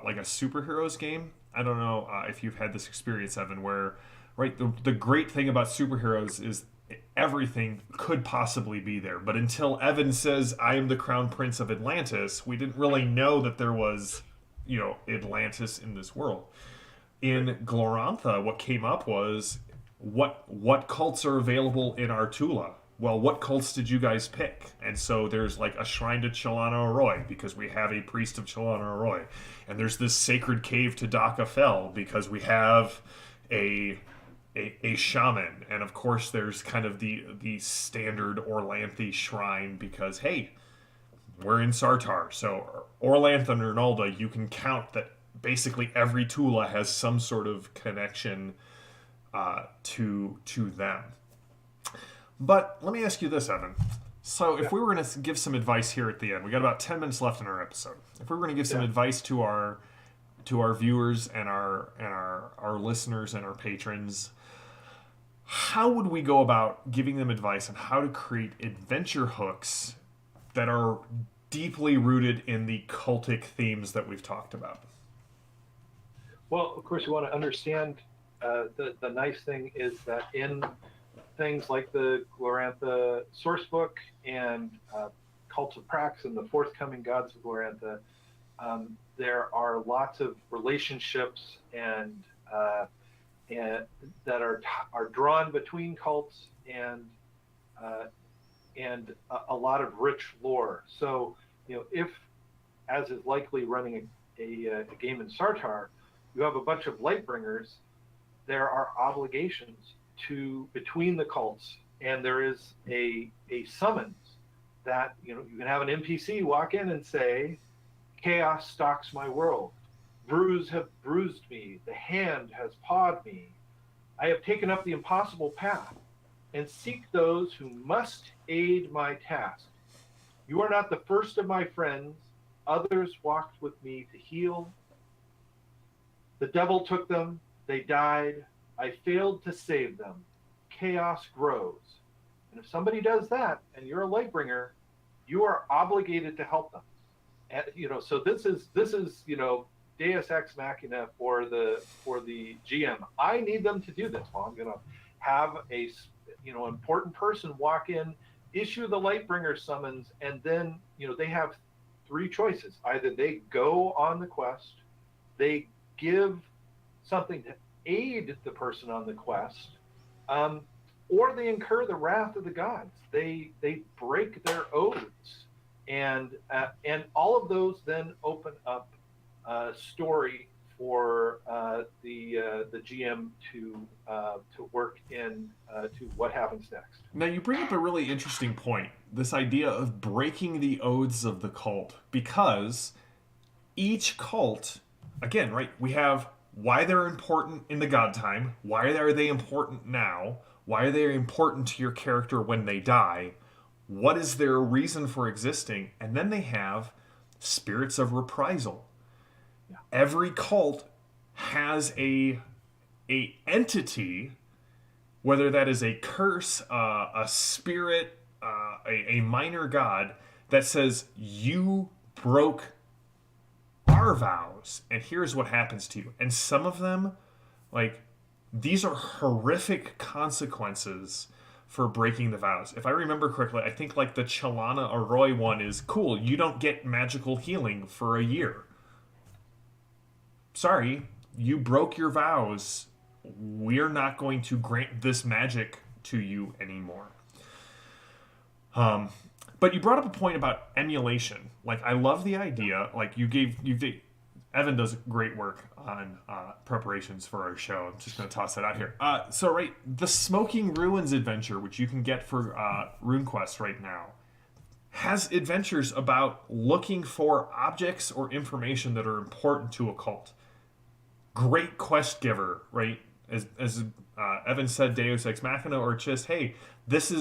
like a superheroes game. I don't know if you've had this experience, Evan, where right the great thing about superheroes is everything could possibly be there, but until Evan says I am the crown prince of Atlantis, we didn't really know that there was Atlantis in this world. In Glorantha, what came up was what cults are available in Artula. Well, what cults did you guys pick? And so there's like a shrine to Chalana Arroy because we have a priest of Chalana Arroy, and there's this sacred cave to Daka Fel because we have a a shaman, and of course there's kind of the standard Orlanthe shrine because hey, we're in Sartar, so Orlantha and Ernalda, you can count that basically every Tula has some sort of connection to them. But let me ask you this, Evan. So if we were going to give some advice here at the end, we got about 10 minutes left in our episode. If we were going to give some advice to our viewers and our listeners and our patrons, how would we go about giving them advice on how to create adventure hooks that are deeply rooted in the cultic themes that we've talked about? Well, of course, you want to understand the nice thing is that in things like the Glorantha sourcebook and Cults of Prax and the forthcoming Gods of Glorantha, there are lots of relationships and that are drawn between cults and a lot of rich lore. So, if, as is likely running a game in Sartar, you have a bunch of Lightbringers, there are obligations between the cults, and there is a summons that you can have an NPC walk in and say, "Chaos stalks my world. Brews have bruised me. The hand has pawed me. I have taken up the impossible path, and seek those who must aid my task. You are not the first of my friends. Others walked with me to heal. The devil took them. They died. I failed to save them. Chaos grows." And if somebody does that, and you're a Lightbringer, you are obligated to help them. And, so this is Deus Ex Machina for the GM. I need them to do this. Well, I'm going to have a important person walk in, issue the Lightbringer summons, and then they have three choices. Either they go on the quest, they give something to aid the person on the quest, or they incur the wrath of the gods. They break their oaths, and all of those then open up a story for the GM to work in to what happens next. Now you bring up a really interesting point, this idea of breaking the oaths of the cult, because each cult, again, right, we have why they're important in the god time, why are they important now, why are they important to your character when they die, what is their reason for existing, and then they have spirits of reprisal. Yeah. Every cult has a entity, whether that is a curse, a spirit, a minor god, that says you broke our vows, and here's what happens to you. And some of them, like, these are horrific consequences for breaking the vows. If I remember correctly, I think like the Chalana Arroy one is cool. You don't get magical healing for a year. Sorry, you broke your vows. We're not going to grant this magic to you anymore. But you brought up a point about emulation. Like, I love the idea. Like, Evan does great work on preparations for our show. I'm just going to toss that out here. So, right, the Smoking Ruins adventure, which you can get for RuneQuest right now, has adventures about looking for objects or information that are important to a cult. Great quest giver, right? As Evan said, Deus Ex Machina, or just, hey, this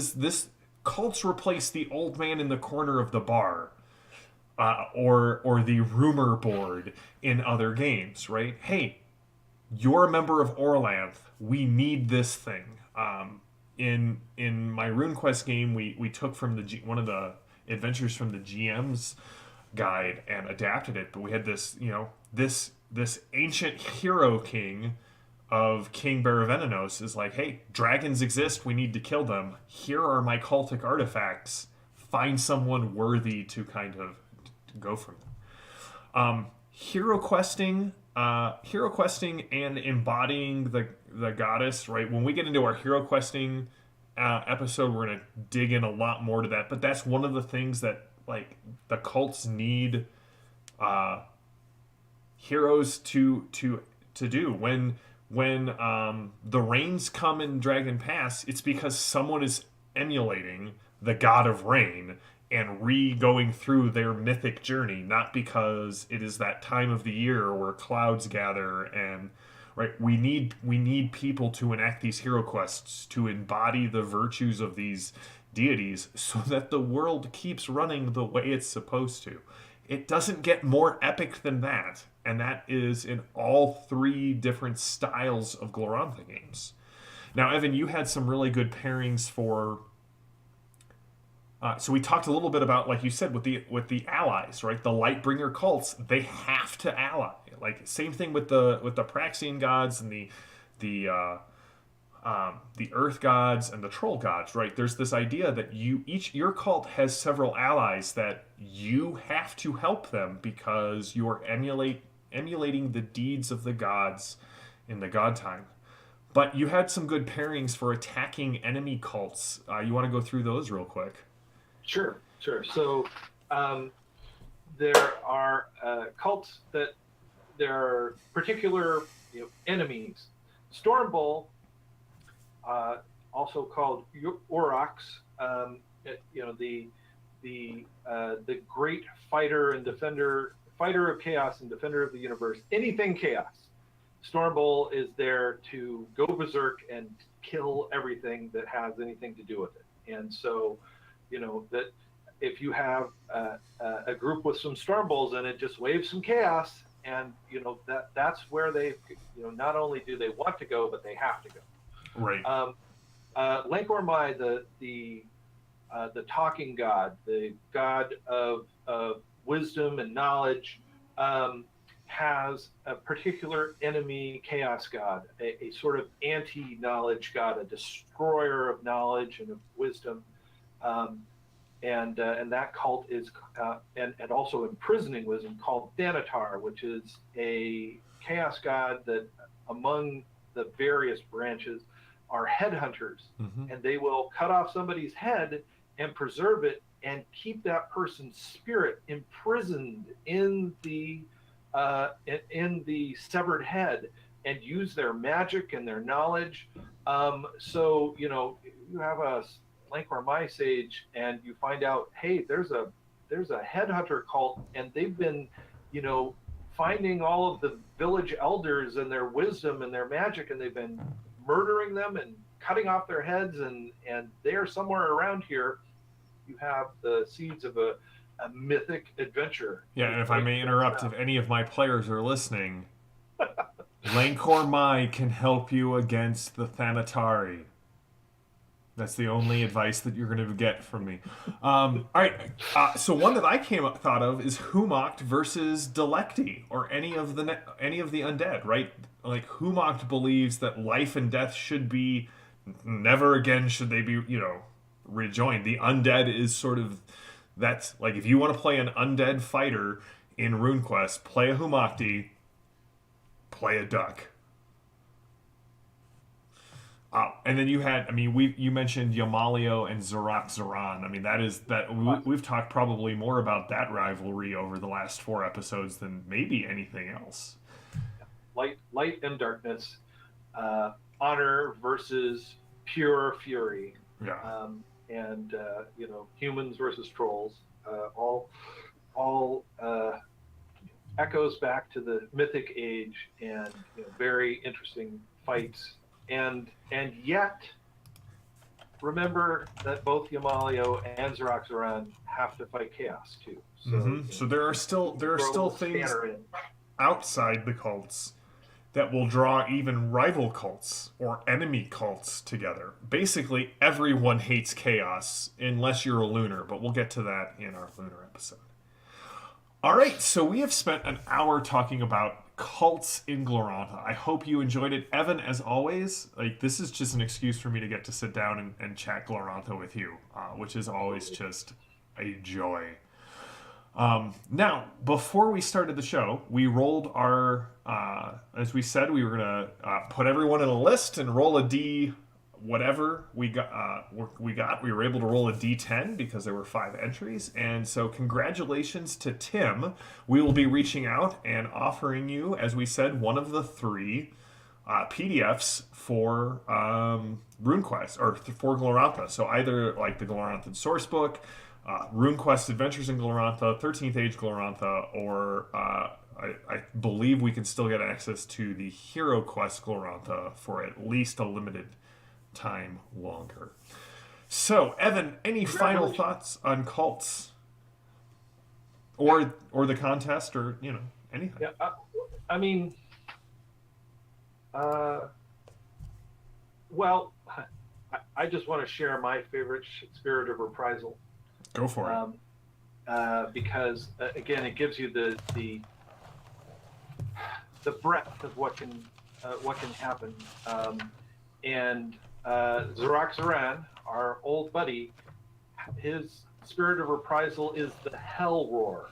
cults replace the old man in the corner of the bar, or the rumor board in other games, right? Hey, you're a member of Orlanth. We need this thing. In my RuneQuest game, we took from one of the adventures from the GM's guide and adapted it. But we had this, this ancient hero king of King Baravenanos is like, hey, dragons exist. We need to kill them. Here are my cultic artifacts. Find someone worthy to kind of go from them. Hero questing and embodying the goddess, right? When we get into our hero questing episode, we're gonna dig in a lot more to that. But that's one of the things that like the cults need heroes to do. When the rains come in Dragon Pass, it's because someone is emulating the god of rain and going through their mythic journey, not because it is that time of the year where clouds gather and right. We need people to enact these hero quests to embody the virtues of these deities so that the world keeps running the way it's supposed to. It doesn't get more epic than that, and that is in all three different styles of Glorantha games. Now, Evan, you had some really good pairings for. So we talked a little bit about, like you said, with the allies, right? The Lightbringer cults, they have to ally. Like same thing with the Praxian gods and the Earth gods and the Troll gods, right? There's this idea that your cult has several allies that you have to help them because you are emulating the deeds of the gods in the god time. But you had some good pairings for attacking enemy cults. You want to go through those real quick? Sure, sure. So there are cults that there are particular enemies. Stormbull, also called Aurochs, the great fighter and defender, fighter of chaos and defender of the universe. Anything chaos. Stormbull is there to go berserk and kill everything that has anything to do with it. And so, that if you have a group with some Stormbulls in it, just wave some chaos, and that's where they, not only do they want to go, but they have to go. Right. Lankormai, the talking god, the god of wisdom and knowledge, has a particular enemy chaos god, a sort of anti-knowledge god, a destroyer of knowledge and of wisdom. And that cult is and also imprisoning wisdom, called Thanatar, which is a chaos god that among the various branches are headhunters, and they will cut off somebody's head and preserve it and keep that person's spirit imprisoned in the severed head and use their magic and their knowledge. So you have a Lankormai sage, and you find out, hey, there's a headhunter cult, and they've been, finding all of the village elders and their wisdom and their magic, and they've been murdering them and cutting off their heads, and they are somewhere around here. You have the seeds of a mythic adventure. Yeah, and if I may interrupt, if any of my players are listening, Lankormai can help you against the Thanatari. That's the only advice that you're going to get from me. All right. So one that I thought of is Humocht versus Delecti, or any of the undead, right? Like Humocht believes that life and death should be never again should they be rejoined. The undead is sort of that's like if you want to play an undead fighter in RuneQuest, play a Humochti, play a duck. And then you had, you mentioned Yamalio and Zorak Zoran. We've talked probably more about that rivalry over the last 4 episodes than maybe anything else. Light and darkness, honor versus pure fury. Yeah. And humans versus trolls. All echoes back to the mythic age, and very interesting fights. And yet remember that both Yamalio and Xeroxaran have to fight chaos too. So, So there are still things outside the cults that will draw even rival cults or enemy cults together. Basically, everyone hates chaos unless you're a lunar, but we'll get to that in our lunar episode. All right, so we have spent an hour talking about cults in Glorantha. I hope you enjoyed it. Evan, as always, like this is just an excuse for me to get to sit down and chat Glorantha with you, which is always just a joy. Now, before we started the show, we rolled our, as we said, we were going to put everyone in a list and roll a D whatever we got. We were able to roll a D10 because there were 5 entries. And so congratulations to Tim. We will be reaching out and offering you, as we said, one of the 3 PDFs for RuneQuest, or for Glorantha. So either like the Gloranthan sourcebook, RuneQuest Adventures in Glorantha, 13th Age Glorantha, or I believe we can still get access to the Hero Quest Glorantha for at least a limited time longer. So, Evan, any final thoughts on cults? Or the contest, or, anything? Yeah, I mean, well, I just want to share my favorite spirit of reprisal. Go for it. Because again, it gives you the breadth of what can happen. And Xeroxaran, our old buddy, his spirit of reprisal is the hell roar,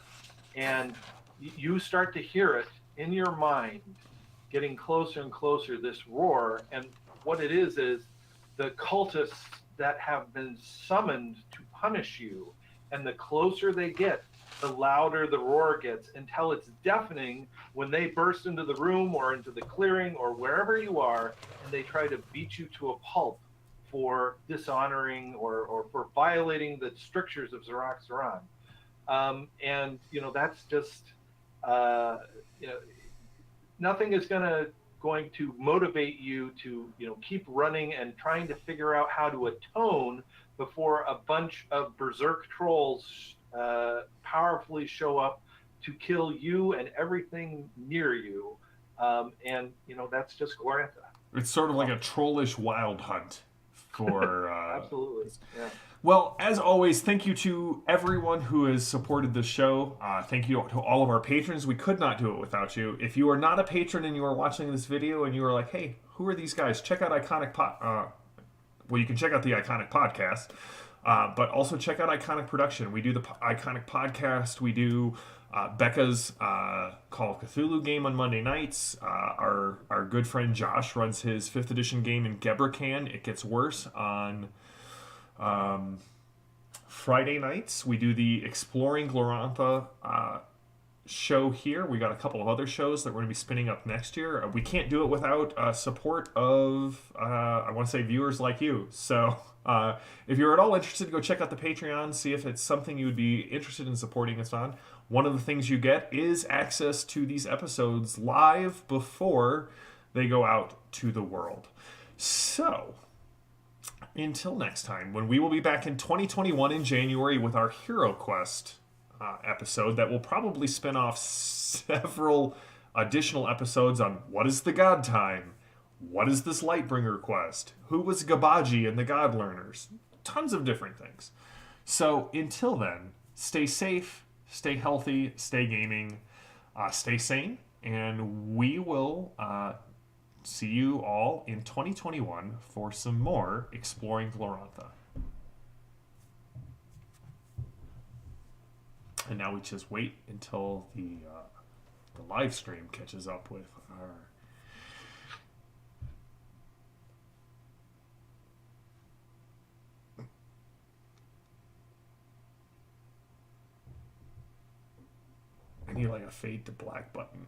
and you start to hear it in your mind, getting closer and closer. This roar, and what it is the cultists that have been summoned to punish you, and the closer they get, the louder the roar gets, until it's deafening when they burst into the room or into the clearing or wherever you are, and they try to beat you to a pulp for dishonoring or for violating the strictures of Xeroxaran. And that's just nothing is going to motivate you to keep running and trying to figure out how to atone before a bunch of berserk trolls powerfully show up to kill you and everything near you. And that's just Glorantha. It's sort of like a trollish wild hunt for absolutely. Yeah. Well, as always, thank you to everyone who has supported the show. Thank you to all of our patrons. We could not do it without you. If you are not a patron and you are watching this video and you are like, hey, who are these guys? Check out you can check out the Iconic Podcast, but also check out Iconic Production. We do the Iconic Podcast. We do Becca's Call of Cthulhu game on Monday nights. Our good friend Josh runs his 5th edition game in Gebrakan. It Gets Worse on Friday nights. We do the Exploring Glorantha show here. We got a couple of other shows that we're going to be spinning up next year. We can't do it without support of, I want to say, viewers like you. So if you're at all interested, go check out the Patreon, see if it's something you would be interested in supporting us on. One of the things you get is access to these episodes live before they go out to the world. So, until next time, when we will be back in 2021 in January with our Hero Quest episode that will probably spin off several additional episodes on what is the God Time, what is this Lightbringer quest, who was Gabaji and the God Learners, tons of different things. So until then, stay safe, stay healthy, stay gaming, stay sane, and we will see you all in 2021 for some more Exploring Glorantha. And now we just wait until the live stream catches up with our... I need like a fade to black button.